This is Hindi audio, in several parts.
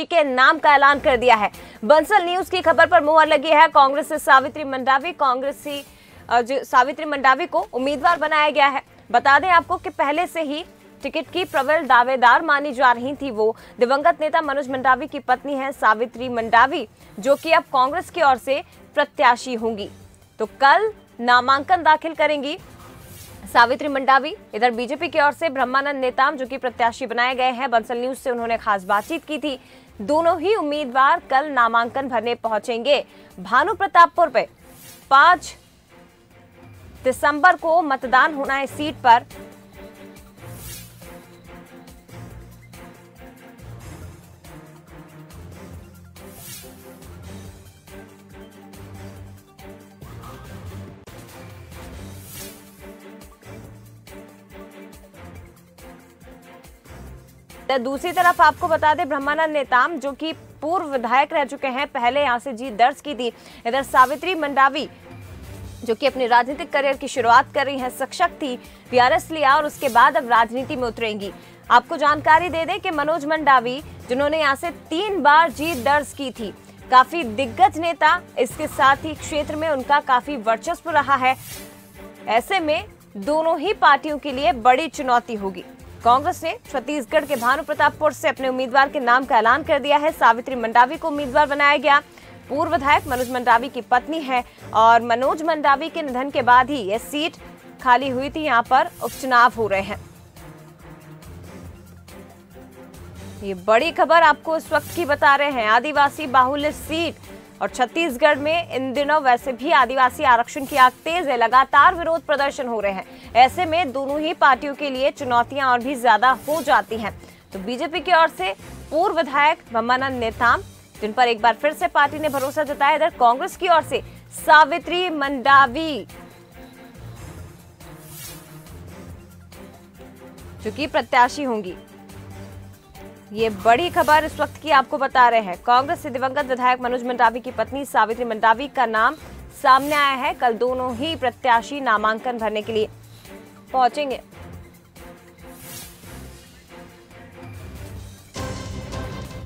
के नाम का ऐलान कर दिया है। बंसल न्यूज की खबर पर मुहर लगी है। कांग्रेस से सावित्री मंडावी को उम्मीदवार बनाया गया है। बता दें आपको कि पहले से ही टिकट की प्रबल दावेदार मानी जा रही थी वो दिवंगत नेता मनोज मंडावी की पत्नी है सावित्री मंडावी, जो कि अब कांग्रेस की ओर से प्रत्याशी होंगी। तो कल नामांकन दाखिल करेंगी सावित्री मंडावी। इधर बीजेपी की ओर से ब्रह्मानंद नेताम जो कि प्रत्याशी बनाए गए हैं, बंसल न्यूज से उन्होंने खास बातचीत की थी। दोनों ही उम्मीदवार कल नामांकन भरने पहुंचेंगे। भानु प्रतापपुर पे 5 दिसंबर को मतदान होना है सीट पर। दूसरी तरफ आपको बता दें, ब्रह्मानंद नेताम जो कि पूर्व विधायक रह चुके हैं, पहले यहां से जीत दर्ज की थी। इधर सावित्री मंडावी जो कि अपने राजनीतिक करियर की शुरुआत कर रही हैं, शिक्षक थी, वीआरएस लिया और उसके बाद अब राजनीति में उतरेंगी। आपको जानकारी दे दें कि मनोज मंडावी जिन्होंने यहां से 3 बार जीत दर्ज की थी, काफी दिग्गज नेता, इसके साथ ही क्षेत्र में उनका काफी वर्चस्व रहा है। ऐसे में दोनों ही पार्टियों के लिए बड़ी चुनौती होगी। कांग्रेस ने छत्तीसगढ़ के भानु प्रतापपुर से अपने उम्मीदवार के नाम का ऐलान कर दिया है। सावित्री मंडावी को उम्मीदवार बनाया गया। पूर्व विधायक मनोज मंडावी की पत्नी है और मनोज मंडावी के निधन के बाद ही यह सीट खाली हुई थी। यहां पर उपचुनाव हो रहे हैं। ये बड़ी खबर आपको इस वक्त की बता रहे हैं। आदिवासी बाहुल्य सीट और छत्तीसगढ़ में इन दिनों वैसे भी आदिवासी आरक्षण की आग तेज है। लगातार विरोध प्रदर्शन हो रहे हैं। ऐसे में दोनों ही पार्टियों के लिए चुनौतियां और भी ज्यादा हो जाती हैं। तो बीजेपी की ओर से पूर्व विधायक ब्रह्मानंद नेताम, जिन पर एक बार फिर से पार्टी ने भरोसा जताया। इधर कांग्रेस की ओर से सावित्री मंडावी जो कि प्रत्याशी होंगी। ये बड़ी खबर इस वक्त की आपको बता रहे हैं। कांग्रेस से दिवंगत विधायक मनोज मंडावी की पत्नी सावित्री मंडावी का नाम सामने आया है। कल दोनों ही प्रत्याशी नामांकन भरने के लिए पहुंचेंगे।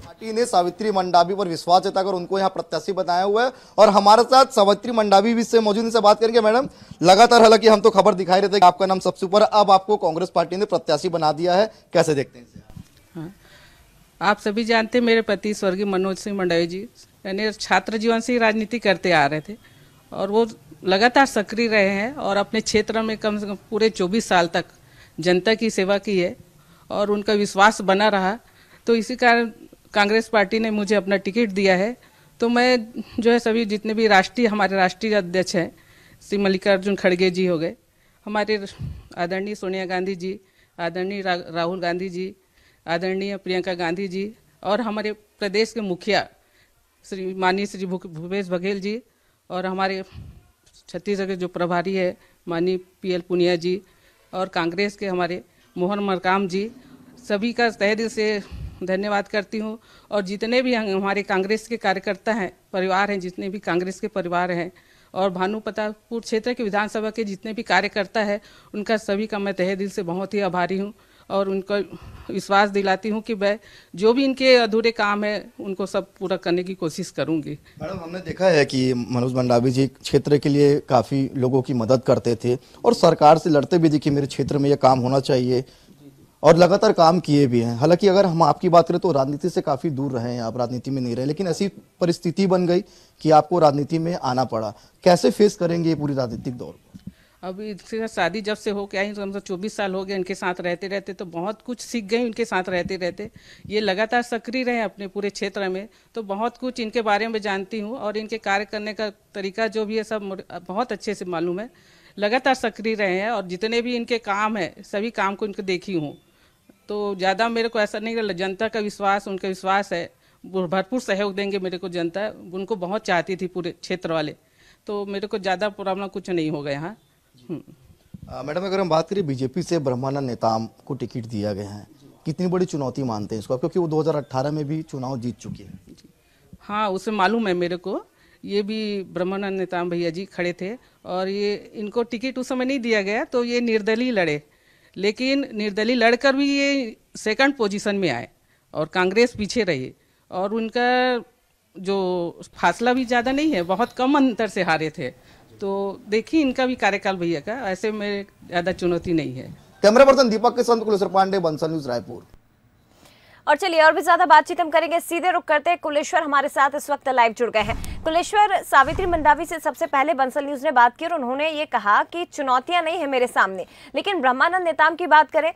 पार्टी ने सावित्री मंडावी पर विश्वास जताकर उनको यहां प्रत्याशी बनाया हुआ है और हमारे साथ सावित्री मंडावी भी से मौजूद से बात करेंगे। मैडम, लगातार हालांकि हम तो खबर दिखाई रहे थे कि आपका नाम सबसे ऊपर, अब आपको कांग्रेस पार्टी ने प्रत्याशी बना दिया है, कैसे देखते हैं इसे? हाँ, आप सभी जानते हैं मेरे पति स्वर्गीय मनोज सिंह मंडावी जी यानी छात्र जीवन से ही राजनीति करते आ रहे थे और वो लगातार सक्रिय रहे हैं और अपने क्षेत्र में कम से कम पूरे 24 साल तक जनता की सेवा की है और उनका विश्वास बना रहा। तो इसी कारण कांग्रेस पार्टी ने मुझे अपना टिकट दिया है। तो मैं जो है सभी जितने भी हमारे राष्ट्रीय अध्यक्ष हैं, श्री मल्लिकार्जुन खड़गे जी हो गए, हमारे आदरणीय सोनिया गांधी जी, आदरणीय राहुल गांधी जी, आदरणीय प्रियंका गांधी जी और हमारे प्रदेश के मुखिया माननीय श्री भूपेश बघेल जी और हमारे छत्तीसगढ़ के जो प्रभारी है माननीय पीएल पुनिया जी और कांग्रेस के हमारे मोहन मरकाम जी, सभी का तहे दिल से धन्यवाद करती हूँ। और जितने भी हमारे कांग्रेस के कार्यकर्ता हैं, परिवार हैं, जितने भी कांग्रेस के परिवार हैं और भानु प्रतापपुर क्षेत्र के विधानसभा के जितने भी कार्यकर्ता हैं, उनका सभी का मैं तहे दिल से बहुत ही आभारी हूँ और उनको विश्वास दिलाती हूँ कि मैं जो भी इनके अधूरे काम है उनको सब पूरा करने की कोशिश करूँगी। मैडम, हमने देखा है कि मनोज मंडावी जी क्षेत्र के लिए काफ़ी लोगों की मदद करते थे और सरकार से लड़ते भी थे कि मेरे क्षेत्र में यह काम होना चाहिए और लगातार काम किए भी हैं। हालांकि अगर हम आपकी बात करें तो राजनीति से काफ़ी दूर रहे हैं, आप राजनीति में नहीं रहे, लेकिन ऐसी परिस्थिति बन गई कि आपको राजनीति में आना पड़ा। कैसे फेस करेंगे ये पूरी राजनीतिक दौर? अभी शादी जब से हो के आई तो 24 साल हो गए इनके साथ रहते रहते, तो बहुत कुछ सीख गई इनके साथ रहते रहते। ये लगातार सक्रिय रहे अपने पूरे क्षेत्र में, तो बहुत कुछ इनके बारे में जानती हूँ और इनके कार्य करने का तरीका जो भी है सब बहुत अच्छे से मालूम है। लगातार सक्रिय रहे हैं और जितने भी इनके काम है सभी काम को इनको देखी हूँ। तो ज़्यादा मेरे को ऐसा नहीं लगा, जनता का विश्वास, उनका विश्वास है, भरपूर सहयोग देंगे मेरे को। जनता उनको बहुत चाहती थी पूरे क्षेत्र वाले, तो मेरे को ज़्यादा प्रॉब्लम कुछ नहीं होगा यहाँ। मैडम, अगर हम बात करें बीजेपी से ब्रह्मानंद नेताम को टिकट दिया गया है, कितनी बड़ी चुनौती मानते हैं इसको, क्योंकि वो 2018 में भी चुनाव जीत चुके हैं? हाँ, उसे मालूम है मेरे को। ये भी ब्रह्मानंद नेताम भैया जी खड़े थे और ये इनको टिकट उस समय नहीं दिया गया, तो ये निर्दलीय लड़े, लेकिन निर्दलीय लड़कर भी ये सेकंड पोजीशन में आए और कांग्रेस पीछे रही और उनका जो फासला भी ज़्यादा नहीं है, बहुत कम अंतर से हारे थे। तो देखिए इनका भी कार्यकाल भैया का ऐसे में ज़्यादा चुनौती नहीं है। कैमरा पर्सन दीपक के साथ कुलेश्वर पांडे, बंसल न्यूज, रायपुर। और चलिए और भी ज्यादा बातचीत हम करेंगे, सीधे रुक करते हैं। कुलेश्वर हमारे साथ इस वक्त लाइव जुड़ गए हैं। कुलेश्वर, सावित्री मंडावी से सबसे पहले बंसल न्यूज ने बात की और उन्होंने ये कहा कि चुनौतियां नहीं है मेरे सामने, लेकिन ब्रह्मानंद नेताम की बात करें,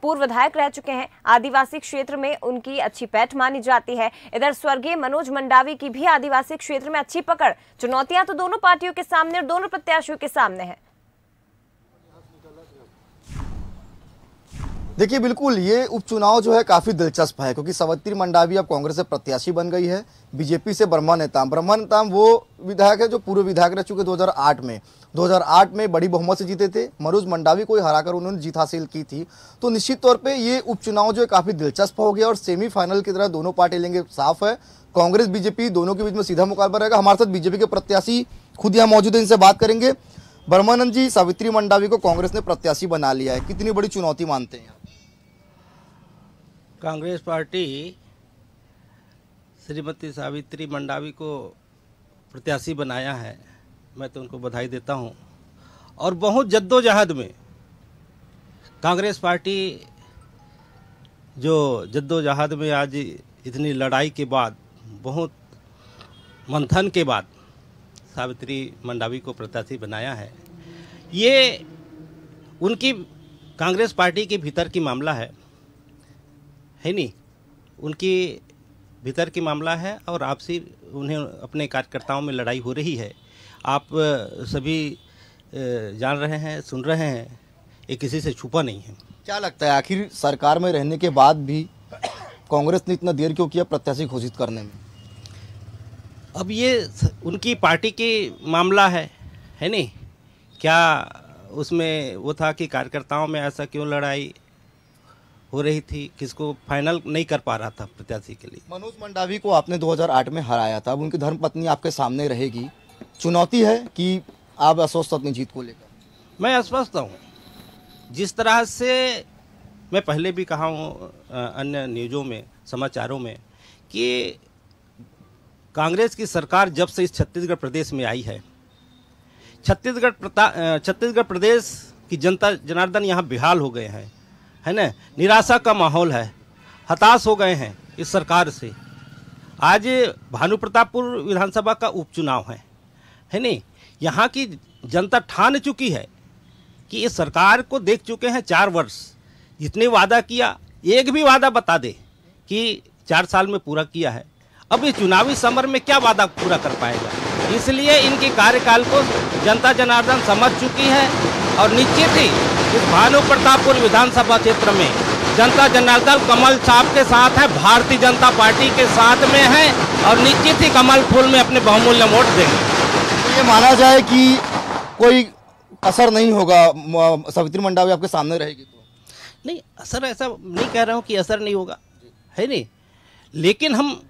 पूर्व विधायक रह चुके हैं, आदिवासी क्षेत्र में उनकी अच्छी पैठ मानी जाती है। इधर स्वर्गीय मनोज मंडावी की भी आदिवासी क्षेत्र में अच्छी पकड़। चुनौतियां तो दोनों पार्टियों के सामने और दोनों प्रत्याशियों के सामने है। देखिए बिल्कुल ये उपचुनाव जो है काफी दिलचस्प है, क्योंकि सावित्री मंडावी अब कांग्रेस से प्रत्याशी बन गई है, बीजेपी से ब्रह्मा नेताम वो विधायक है जो पूर्व विधायक रह चुके 2008 में बड़ी बहुमत से जीते थे। मनोज मंडावी को हराकर उन्होंने जीत हासिल की थी। तो निश्चित तौर पे ये उपचुनाव जो है काफी दिलचस्प हो गया और सेमीफाइनल की तरह दोनों पार्टी लेंगे। साफ है कांग्रेस बीजेपी दोनों के बीच में सीधा मुकाबला रहेगा। हमारे साथ बीजेपी के प्रत्याशी खुद यहाँ मौजूद है, इनसे बात करेंगे। ब्रह्मानंद जी, सावित्री मंडावी को कांग्रेस ने प्रत्याशी बना लिया है, कितनी बड़ी चुनौती मानते हैं? कांग्रेस पार्टी श्रीमती सावित्री मंडावी को प्रत्याशी बनाया है, मैं तो उनको बधाई देता हूं। और बहुत जद्दोजहद में कांग्रेस पार्टी जो जद्दोजहद में आज इतनी लड़ाई के बाद, बहुत मंथन के बाद सावित्री मंडावी को प्रत्याशी बनाया है। ये उनकी कांग्रेस पार्टी के भीतर की मामला है नहीं, उनकी भीतर की मामला है और आपसी उन्हें अपने कार्यकर्ताओं में लड़ाई हो रही है। आप सभी जान रहे हैं, सुन रहे हैं, ये किसी से छुपा नहीं है। क्या लगता है आखिर सरकार में रहने के बाद भी कांग्रेस ने इतना देर क्यों किया प्रत्याशी घोषित करने में? अब ये उनकी पार्टी की मामला है नहीं, क्या उसमें वो था कि कार्यकर्ताओं में ऐसा क्यों लड़ाई हो रही थी, किसको फाइनल नहीं कर पा रहा था प्रत्याशी के लिए। मनोज मंडावी को आपने 2008 में हराया था, अब उनकी धर्मपत्नी आपके सामने रहेगी, चुनौती है कि आप अस्वस्थ अपनी जीत को लेकर? मैं अस्वस्थ हूँ। जिस तरह से मैं पहले भी कहा हूँ अन्य न्यूज़ों में, समाचारों में, कि कांग्रेस की सरकार जब से इस छत्तीसगढ़ प्रदेश में आई है, छत्तीसगढ़ प्रदेश की जनता जनार्दन यहाँ बेहाल हो गए हैं, है ना। निराशा का माहौल है, हताश हो गए हैं इस सरकार से। आज भानुप्रतापपुर विधानसभा का उपचुनाव है नहीं, यहाँ की जनता ठान चुकी है कि इस सरकार को देख चुके हैं 4 वर्ष। जितने वादा किया, एक भी वादा बता दे कि 4 साल में पूरा किया है। अब इस चुनावी समर में क्या वादा पूरा कर पाएगा? इसलिए इनके कार्यकाल को जनता जनार्दन समझ चुकी है और निश्चित ही इस भानुप्रतापपुर विधानसभा क्षेत्र में जनता जनार्दन कमल छाप के साथ है, भारतीय जनता पार्टी के साथ में है और निश्चित ही कमल फूल में अपने बहुमूल्य वोट देंगे। तो ये माना जाए कि कोई असर नहीं होगा, सावित्री मंडावी आपके सामने रहेगी तो? नहीं, असर ऐसा नहीं कह रहा हूँ कि असर नहीं होगा, है नहीं, लेकिन हम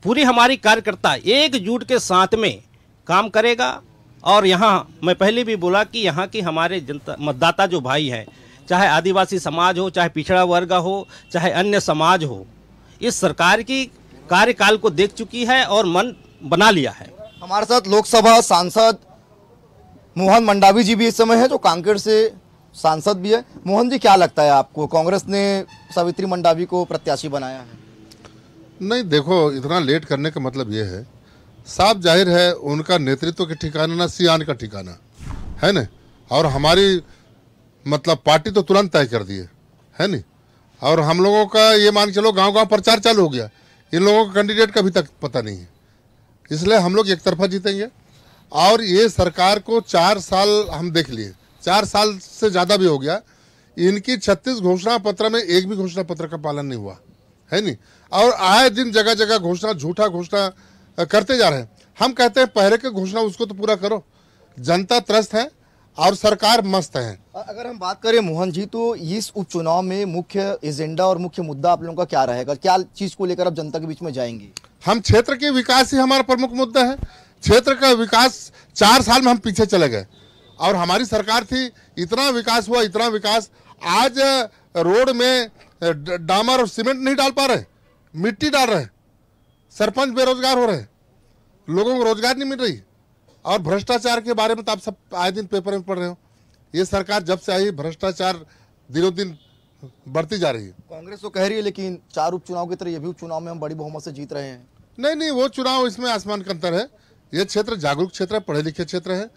पूरी हमारी कार्यकर्ता एकजुट के साथ में काम करेगा। और यहाँ मैं पहले भी बोला कि यहाँ की हमारे जनता मतदाता जो भाई हैं, चाहे आदिवासी समाज हो, चाहे पिछड़ा वर्ग हो, चाहे अन्य समाज हो, इस सरकार की कार्यकाल को देख चुकी है और मन बना लिया है। हमारे साथ लोकसभा सांसद मोहन मंडावी जी भी इस समय है, जो कांकेर से सांसद भी है। मोहन जी, क्या लगता है आपको, कांग्रेस ने सावित्री मंडावी को प्रत्याशी बनाया है? नहीं, देखो, इतना लेट करने का मतलब ये है, साफ जाहिर है उनका नेतृत्व के ठिकाना ना सियान का ठिकाना है ना। और हमारी मतलब पार्टी तो तुरंत तय कर दी है नहीं, और हम लोगों का ये मान चलो गांव-गांव प्रचार चालू हो गया। इन लोगों का कैंडिडेट का अभी तक पता नहीं है, इसलिए हम लोग एक तरफा जीतेंगे। और ये सरकार को 4 साल हम देख लिए, 4 साल से ज़्यादा भी हो गया, इनकी 36 घोषणा पत्र में एक भी घोषणा पत्र का पालन नहीं हुआ है नहीं। और आए दिन जगह जगह घोषणा, झूठा घोषणा करते जा रहे हैं। हम कहते हैं पहले के घोषणा उसको तो पूरा करो। जनता त्रस्त है और सरकार मस्त है। अगर हम बात करें मोहन जी, तो इस उपचुनाव में मुख्य एजेंडा और मुख्य मुद्दा आप लोगों का क्या रहेगा? क्या चीज को लेकर आप जनता के बीच में जाएंगे? हम क्षेत्र के विकास ही हमारा प्रमुख मुद्दा है। क्षेत्र का विकास 4 साल में हम पीछे चले गए और हमारी सरकार थी, इतना विकास हुआ, इतना विकास। आज रोड में डामर और सीमेंट नहीं डाल पा रहे, मिट्टी डाल रहे सरपंच बेरोजगार हो रहे हैं, लोगों को रोजगार नहीं मिल रही। और भ्रष्टाचार के बारे में तो आप सब आए दिन पेपर में पढ़ रहे हो। ये सरकार जब से आई भ्रष्टाचार दिनों दिन बढ़ती जा रही है। कांग्रेस तो कह रही है लेकिन 4 उपचुनाव की तरह ये भी उपचुनाव में हम बड़ी बहुमत से जीत रहे हैं। नहीं, वो चुनाव इसमें आसमान का अंतर है। ये क्षेत्र जागरूक क्षेत्र है, पढ़े लिखे क्षेत्र है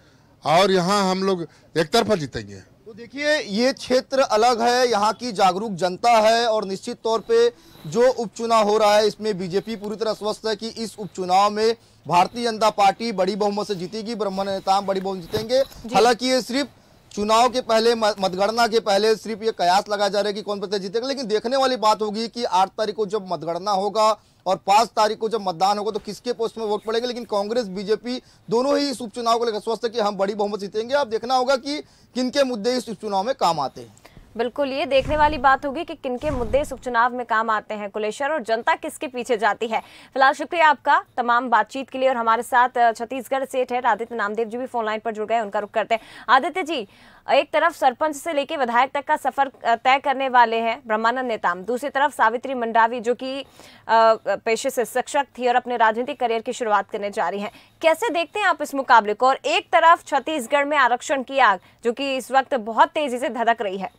और यहाँ हम लोग एक तरफा जीतेंगे। तो देखिए ये क्षेत्र अलग है, यहाँ की जागरूक जनता है और निश्चित तौर पे जो उपचुनाव हो रहा है इसमें बीजेपी पूरी तरह स्वस्थ है कि इस उपचुनाव में भारतीय जनता पार्टी बड़ी बहुमत से जीतेगी, ब्रह्मानंद नेताम बड़ी बहुमत जीतेंगे। हालांकि ये सिर्फ चुनाव के पहले, मतगणना के पहले सिर्फ ये कयास लगाया जा रहा है कि कौन प्रत्याशी जीतेगा, लेकिन देखने वाली बात होगी कि 8 तारीख को जब मतगणना होगा और 5 तारीख को जब मतदान होगा तो किसके पोस्ट में वोट पड़ेगा। लेकिन कांग्रेस बीजेपी दोनों ही इस उपचुनाव को लेकर स्वस्थ है कि हम बड़ी बहुमत जीतेंगे। अब देखना होगा कि किनके मुद्दे इस उपचुनाव में काम आते हैं। बिल्कुल, ये देखने वाली बात होगी कि किनके मुद्दे इस उपचुनाव में काम आते हैं कुलेश्वर, और जनता किसके पीछे जाती है। फिलहाल शुक्रिया आपका तमाम बातचीत के लिए। और हमारे साथ छत्तीसगढ़ से हेड आदित्य नामदेव जी भी फोन लाइन पर जुड़ गए, उनका रुख करते हैं। आदित्य जी, एक तरफ सरपंच से लेकर विधायक तक का सफर तय करने वाले हैं ब्रह्मानंद नेताम, दूसरी तरफ सावित्री मंडावी जो कि पेशे से शिक्षक थी और अपने राजनीतिक करियर की शुरुआत करने जा रही हैं। कैसे देखते हैं आप इस मुकाबले को? और एक तरफ छत्तीसगढ़ में आरक्षण की आग जो कि इस वक्त बहुत तेजी से धधक रही है।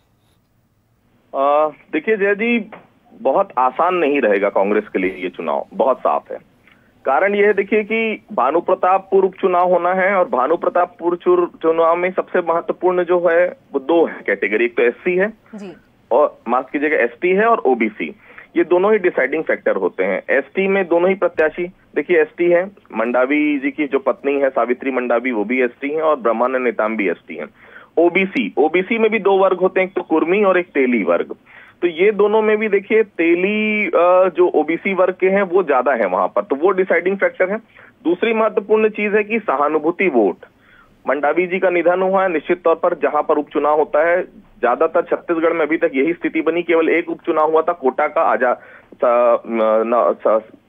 देखिए जय जी, बहुत आसान नहीं रहेगा कांग्रेस के लिए ये चुनाव, बहुत साफ है। कारण यह है देखिए कि भानु प्रतापपुर उपचुनाव होना है और भानु प्रतापपुर चुनाव में सबसे महत्वपूर्ण जो है वो 2 है कैटेगरी, एक तो एससी है जी, और माफ कीजिएगा एसटी है और ओबीसी। ये दोनों ही डिसाइडिंग फैक्टर होते हैं। एसटी में दोनों ही प्रत्याशी, देखिए एसटी है, मंडावी जी की जो पत्नी है सावित्री मंडावी वो भी एसटी है और ब्रह्मानंद नेताम भी एसटी है। ओबीसी में भी 2 वर्ग होते हैं, एक तो कुर्मी और एक तेली वर्ग। तो ये दोनों में भी देखिए तेली जो ओबीसी वर्ग के हैं वो ज्यादा है वहां पर, तो वो डिसाइडिंग फैक्टर है। दूसरी महत्वपूर्ण चीज है कि सहानुभूति वोट। मंडावी जी का निधन हुआ है, निश्चित तौर पर जहां पर उपचुनाव होता है, ज्यादातर छत्तीसगढ़ में अभी तक यही स्थिति बनी, केवल एक उपचुनाव हुआ था कोटा का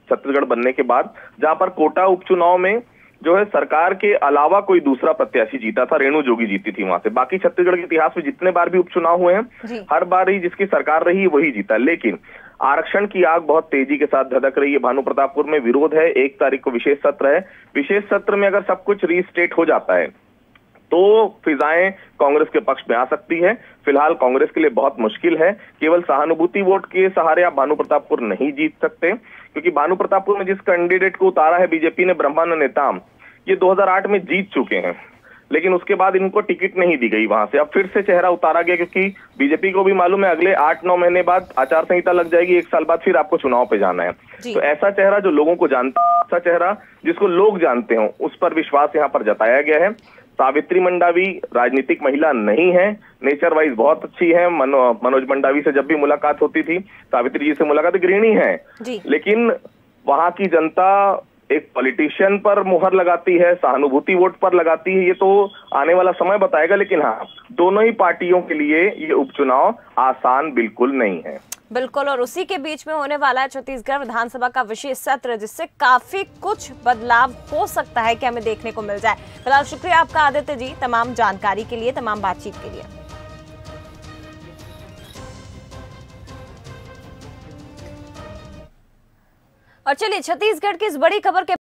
छत्तीसगढ़ बनने के बाद, जहां पर कोटा उपचुनाव में जो है सरकार के अलावा कोई दूसरा प्रत्याशी जीता था, रेणु जोगी जीती थी वहां से। बाकी छत्तीसगढ़ के इतिहास में जितने बार भी उपचुनाव हुए हैं हर बार ही जिसकी सरकार रही वही जीता। लेकिन आरक्षण की आग बहुत तेजी के साथ धधक रही है। भानु प्रतापपुर में विरोध है, 1 तारीख को विशेष सत्र है। विशेष सत्र में अगर सब कुछ रीस्टेट हो जाता है तो फिजाएं कांग्रेस के पक्ष में आ सकती है। फिलहाल कांग्रेस के लिए बहुत मुश्किल है, केवल सहानुभूति वोट के सहारे आप भानु प्रतापपुर नहीं जीत सकते, क्योंकि भानु प्रतापपुर में जिस कैंडिडेट को उतारा है बीजेपी ने, ब्रह्मानंद नेताम, ये 2008 में जीत चुके हैं, लेकिन उसके बाद इनको टिकट नहीं दी गई वहां से। अब फिर से चेहरा उतारा गया, क्योंकि बीजेपी को भी मालूम है अगले 8-9 महीने बाद आचार संहिता लग जाएगी, 1 साल बाद फिर आपको चुनाव पे जाना है। तो ऐसा चेहरा जो लोगों को जानता है, ऐसा चेहरा जिसको लोग जानते हो, उस पर विश्वास यहाँ पर जताया गया है। सावित्री मंडावी राजनीतिक महिला नहीं है, नेचर वाइज बहुत अच्छी है। मनोज मंडावी से जब भी मुलाकात होती थी, सावित्री जी से मुलाकात, गृहिणी है, लेकिन वहां की जनता एक पॉलिटिशियन पर मुहर लगाती है, सहानुभूति वोट पर लगाती है। ये तो आने वाला समय बताएगा, लेकिन हाँ, दोनों ही पार्टियों के लिए ये उपचुनाव आसान बिल्कुल नहीं है। बिल्कुल, और उसी के बीच में होने वाला है छत्तीसगढ़ विधानसभा का विशेष सत्र, जिससे काफी कुछ बदलाव हो सकता है कि हमें देखने को मिल जाए। फिलहाल शुक्रिया आपका आदित्य जी तमाम जानकारी के लिए, तमाम बातचीत के लिए। और चलिए छत्तीसगढ़ की इस बड़ी खबर के